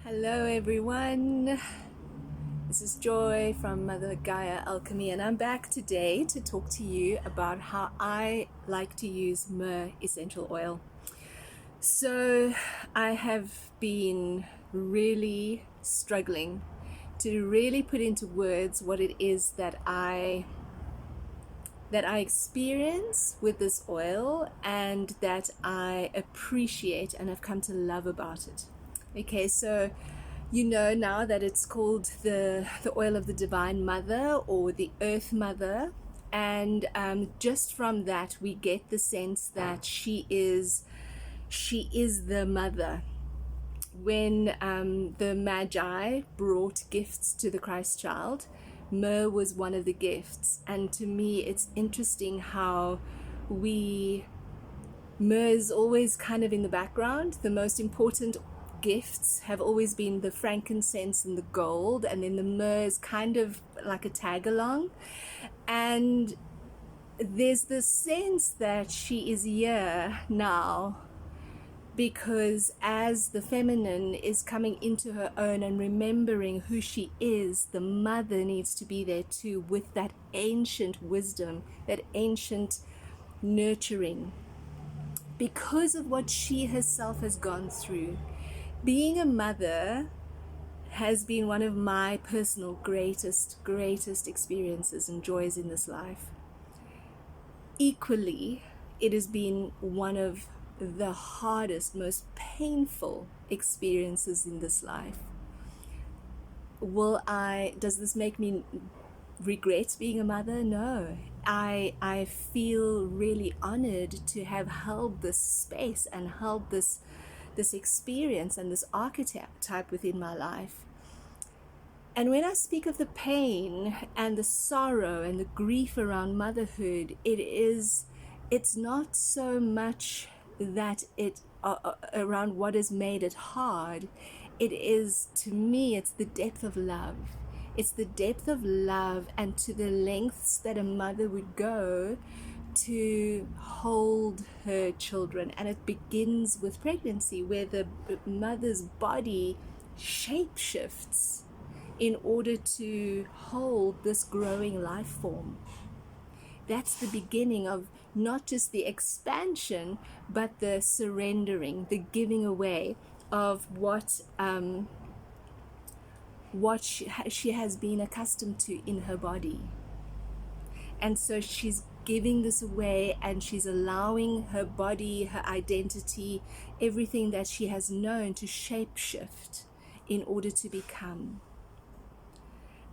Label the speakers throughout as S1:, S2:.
S1: Hello everyone, this is Joy from Mother Gaia Alchemy, and I'm back today to talk to you about how I like to use myrrh essential oil. So I have been really struggling to really put into words what it is that I experience with this oil and that I appreciate and have come to love about it. Okay, so you know now that it's called the oil of the Divine Mother or the Earth Mother, and just from that we get the sense that she is the mother. When the Magi brought gifts to the Christ child, myrrh was one of the gifts, and to me it's interesting how myrrh is always kind of in the background. The most important gifts have always been the frankincense and the gold, and then the myrrh is kind of like a tag along. And there's this sense that she is here now because as the feminine is coming into her own and remembering who she is, the mother needs to be there too, with that ancient wisdom, that ancient nurturing, because of what she herself has gone through. Being a mother has been one of my personal greatest experiences and joys in this life. Equally, it has been one of the hardest, most painful experiences in this life. Does this make me regret being a mother? No. I feel really honored to have held this space and held this experience and this archetype within my life. And when I speak of the pain and the sorrow and the grief around motherhood, it's not so much that around what has made it hard. It is, to me, it's the depth of love. It's the depth of love and to the lengths that a mother would go to hold her children. And it begins with pregnancy, where the mother's body shapeshifts in order to hold this growing life form. That's the beginning of not just the expansion, but the surrendering, the giving away of what she has been accustomed to in her body. And so she's giving this away, and she's allowing her body, her identity, everything that she has known to shapeshift in order to become.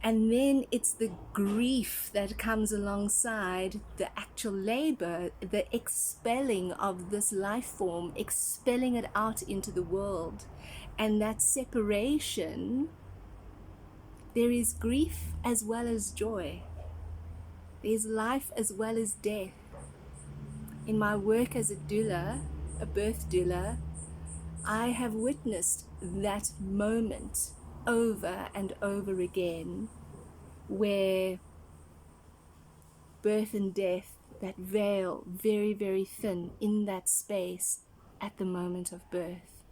S1: And then it's the grief that comes alongside the actual labor, the expelling of this life form, expelling it out into the world. And that separation, there is grief as well as joy. There's life as well as death. In my work as a doula, a birth doula, I have witnessed that moment over and over again, where birth and death, that veil, very, very thin in that space at the moment of birth.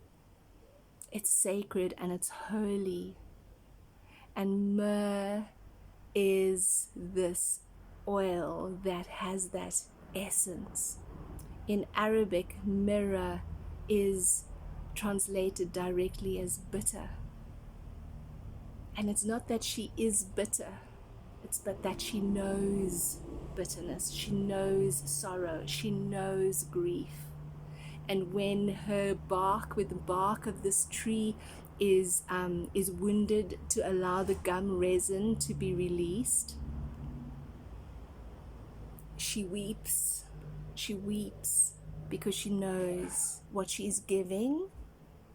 S1: It's sacred and it's holy. And myrrh is this oil that has that essence. In Arabic, myrrh is translated directly as bitter. And it's not that she is bitter, but that she knows bitterness, she knows sorrow, she knows grief. And when her bark, with the bark of this tree, is wounded to allow the gum resin to be released, she weeps because she knows what she's giving,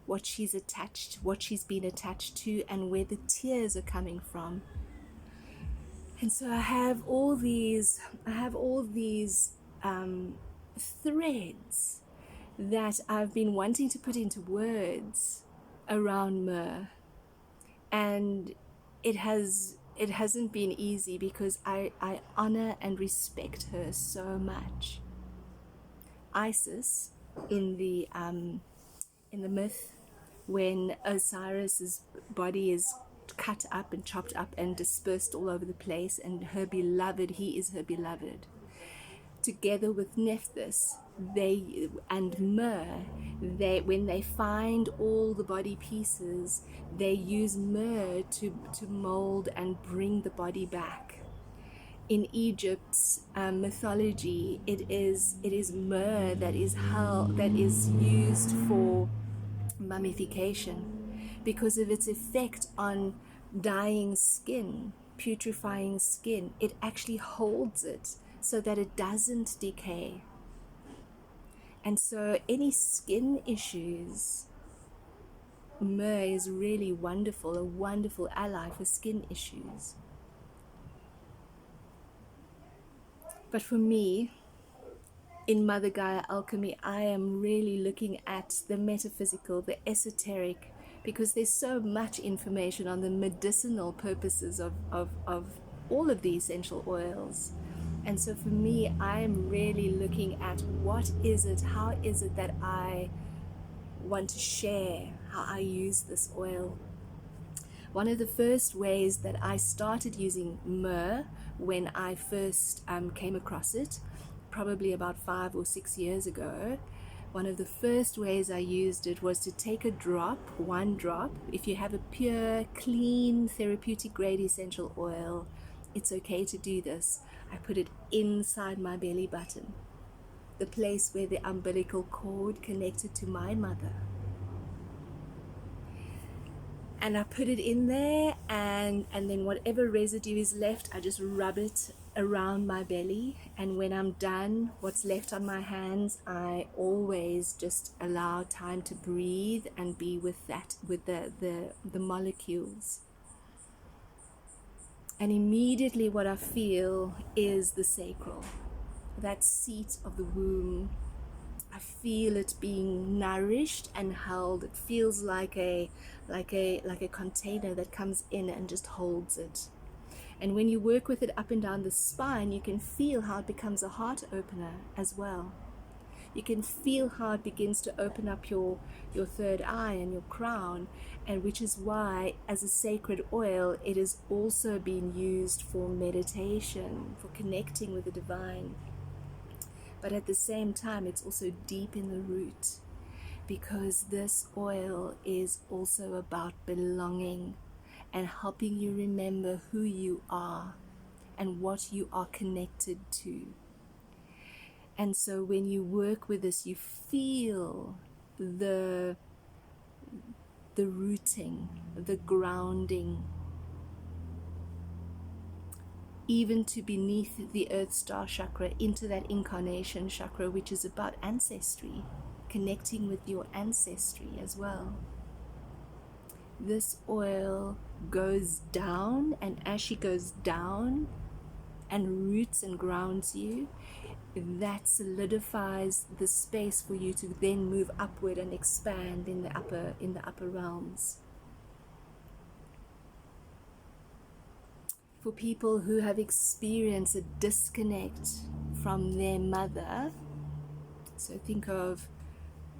S1: what she's been attached to, and where the tears are coming from. And so I have all these threads that I've been wanting to put into words around myrrh, and it hasn't been easy because I honor and respect her so much. Isis in the myth when Osiris's body is cut up and chopped up and dispersed all over the place, and her beloved, he is her beloved. Together with Nephthys, they and Myrrh, when they find all the body pieces, they use Myrrh to mold and bring the body back. In Egypt's mythology, it is myrrh that is used for mummification because of its effect on dying skin, putrefying skin. It actually holds it so that it doesn't decay. And so any skin issues, myrrh is really wonderful, a wonderful ally for skin issues. But for me, in Mother Gaia Alchemy, I am really looking at the metaphysical, the esoteric, because there's so much information on the medicinal purposes of all of the essential oils. And so for me, I'm really looking at what is it, how is it that I want to share, how I use this oil. One of the first ways that I started using myrrh when I first came across it, probably about 5 or 6 years ago, one of the first ways I used it was to take a drop, one drop. If you have a pure, clean, therapeutic grade essential oil, it's okay to do this. I put it inside my belly button, the place where the umbilical cord connected to my mother. And I put it in there, and then whatever residue is left, I just rub it around my belly. And when I'm done, what's left on my hands, I always just allow time to breathe and be with that, with the molecules. And immediately what I feel is the sacral, that seat of the womb. I feel it being nourished and held. It feels like a container that comes in and just holds it. And when you work with it up and down the spine, you can feel how it becomes a heart opener as well. You can feel how it begins to open up your third eye and your crown, and which is why, as a sacred oil, it is also being used for meditation, for connecting with the divine. But at the same time, it's also deep in the root, because this oil is also about belonging and helping you remember who you are and what you are connected to. And so when you work with this, you feel the rooting, the grounding, even to beneath the Earth Star chakra, into that incarnation chakra, which is about ancestry, connecting with your ancestry as well. This oil goes down, and as she goes down and roots and grounds you, that solidifies the space for you to then move upward and expand in the upper realms. For people who have experienced a disconnect from their mother, so think of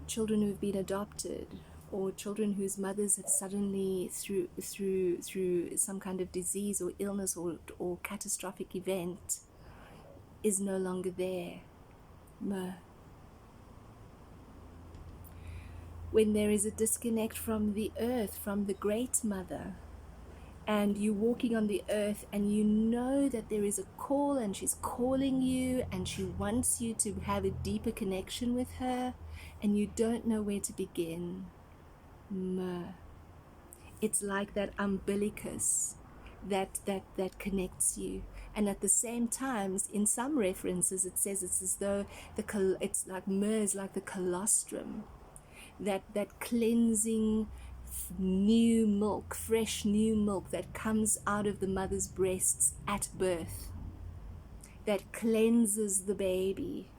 S1: children who've been adopted, or children whose mothers have suddenly, through some kind of disease or illness or catastrophic event, is no longer there. Myrrh. When there is a disconnect from the earth, from the great mother, and you're walking on the earth and you know that there is a call and she's calling you and she wants you to have a deeper connection with her, and you don't know where to begin. Myrrh. It's like that umbilicus that connects you. And at the same time, in some references, it says it's as though it's like myrrh is like the colostrum, that cleansing new milk, fresh new milk that comes out of the mother's breasts at birth, that cleanses the baby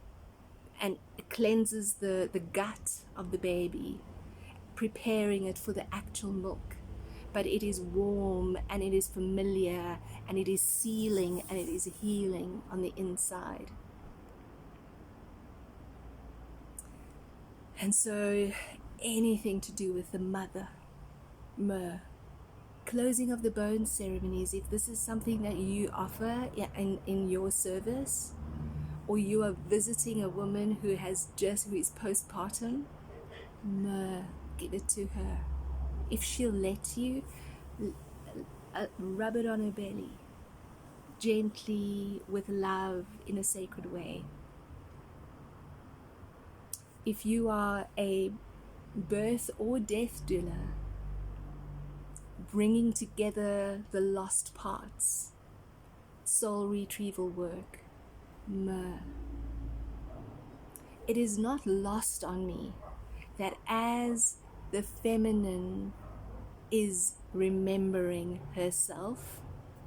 S1: and cleanses the gut of the baby, preparing it for the actual milk. But it is warm and it is familiar and it is sealing and it is healing on the inside. And so anything to do with the mother, Myrrh. Closing of the bones ceremonies, if this is something that you offer in your service, or you are visiting a woman who is postpartum, Myrrh, give it to her. If she'll let you, rub it on her belly, gently, with love, in a sacred way. If you are a birth or death doula, bringing together the lost parts, soul retrieval work, Myrrh. It is not lost on me that as the feminine is remembering herself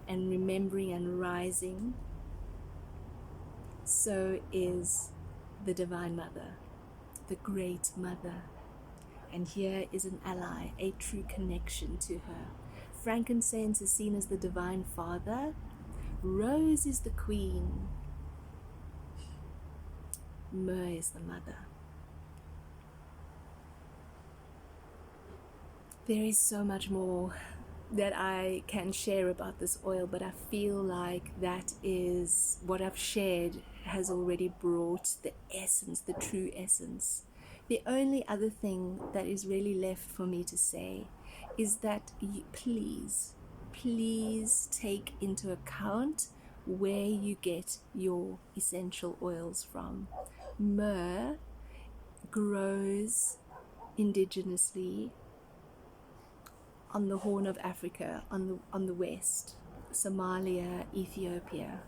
S1: and remembering and rising, so is the Divine Mother, the Great Mother. And here is an ally, a true connection to her. Frankincense is seen as the Divine Father. Rose is the Queen. Myrrh is the Mother. There is so much more that I can share about this oil, but I feel like that is what I've shared has already brought the essence, the true essence. The only other thing that is really left for me to say is that please take into account where you get your essential oils from. Myrrh grows indigenously on the Horn of Africa, on the west, Somalia, Ethiopia.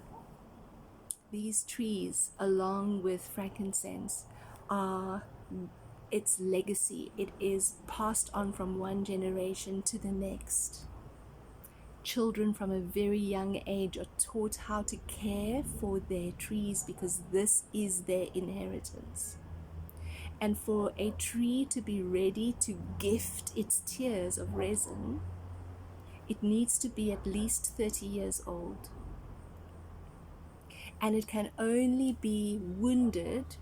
S1: These trees, along with frankincense, are its legacy. It is passed on from one generation to the next. Children from a very young age are taught how to care for their trees because this is their inheritance. And for a tree to be ready to gift its tears of resin, it needs to be at least 30 years old. And it can only be wounded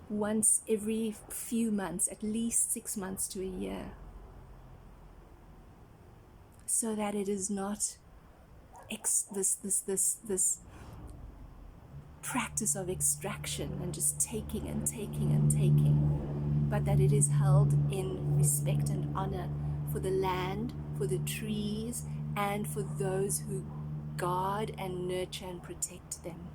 S1: once every few months, at least 6 months to a year, so that it is not this practice of extraction and just taking, but that it is held in respect and honor for the land, for the trees, and for those who guard and nurture and protect them.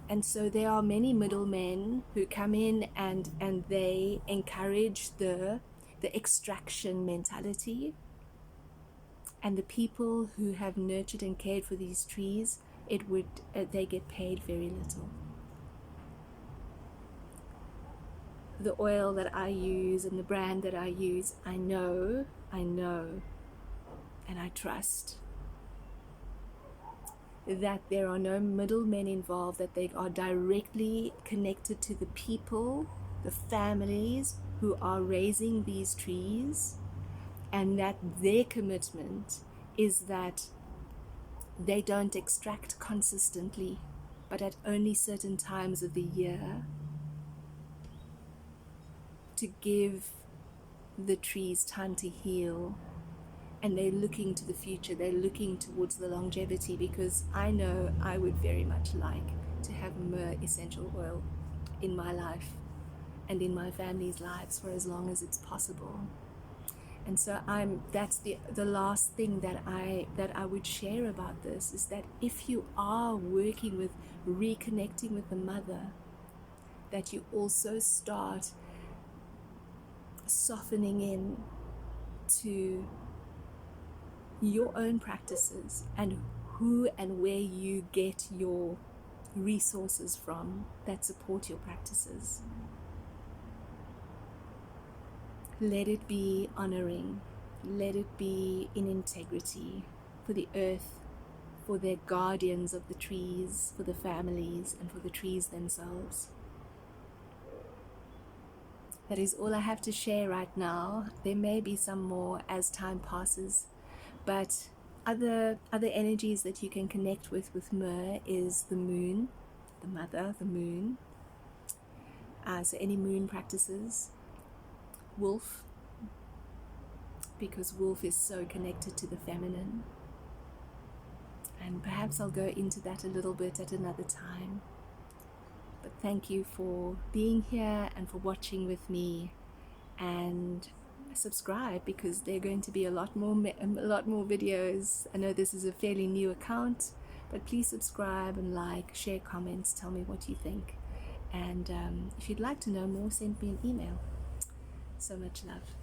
S1: And so there are many middlemen who come in and they encourage the extraction mentality. And the people who have nurtured and cared for these trees, they get paid very little. The oil that I use and the brand that I use, I know, and I trust that there are no middlemen involved, that they are directly connected to the people, the families who are raising these trees, and that their commitment is that they don't extract consistently, but at only certain times of the year, to give the trees time to heal. And they're looking to the future, they're looking towards the longevity, because I know I would very much like to have Myrrh essential oil in my life and in my family's lives for as long as it's possible. And so that's the last thing that I would share about this, is that if you are working with reconnecting with the mother, that you also start softening in to your own practices and who and where you get your resources from that support your practices. Let it be honoring, let it be in integrity for the earth, for the guardians of the trees, for the families, and for the trees themselves. That is all I have to share right now. There may be some more as time passes, but other energies that you can connect with Myrrh is the moon, the mother, the moon, So any moon practices, wolf, because wolf is so connected to the feminine. And perhaps I'll go into that a little bit at another time. But thank you for being here and for watching with me, and subscribe, because there are going to be a lot more videos. I know this is a fairly new account, but please subscribe and like, share comments, tell me what you think. And if you'd like to know more, send me an email. So much love.